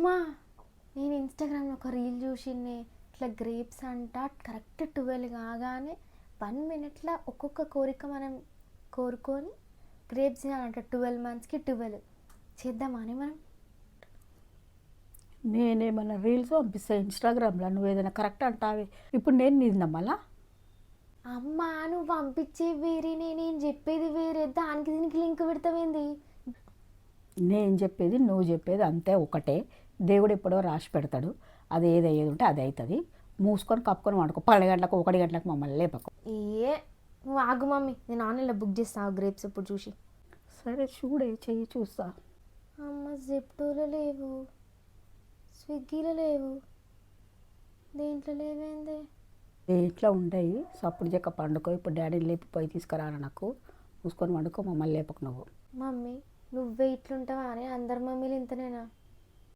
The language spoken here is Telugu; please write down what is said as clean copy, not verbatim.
అమ్మా నేను ఇన్స్టాగ్రామ్లో ఒక రీల్ చూసిండే ఇట్లా గ్రేప్స్ అంట కరెక్ట్ 12 కాగానే 1 మినిట్లో ఒక్కొక్క కోరిక మనం కోరుకొని గ్రేప్స్ తినాలంట 12 మంత్స్కి 12 చేద్దామని మనం. నేనేమన్నా రీల్స్ పంపిస్తాను ఇన్స్టాగ్రామ్లో, నువ్వు ఏదైనా కరెక్ట్ అంటావే. ఇప్పుడు నేను నీది నమ్మాలా? అమ్మా నువ్వు పంపించే వేరేనే, నేను చెప్పేది వేరే, దానికి దీనికి లింక్ పెడతావేంది? నేను చెప్పేది నువ్వు చెప్పేది అంతే ఒకటే. దేవుడు ఎప్పుడో రాసి పెడతాడు, అది ఏది అయ్యేది ఉంటే అది అవుతుంది. మూసుకొని కప్పుకొని వండుకో. 12 గంటలకు 1 గంటలకు మమ్మల్ని లేపకు. నువ్వు ఆగు మమ్మీ, నేను ఆన్లైన్లో బుక్ చేస్తాను గ్రేప్స్ ఇప్పుడు చూసి. సరే చూడే, చెయ్యి చూస్తా. అమ్మ జెప్టోలో లేవు, స్విగ్గీలో లేవు, దేంట్లో లేవేంది? ఇంట్లో ఉండయి సప్పుడు చెక్క పండుకో. ఇప్పుడు డాడీని లేపి పోయి తీసుకురాను, నాకు మూసుకొని వండుకో, మమ్మల్ని లేపకు నువ్వు. మమ్మీ నువ్వే ఇట్లుంటావా అని అందరు మమ్మీలు ఇంతనేనా?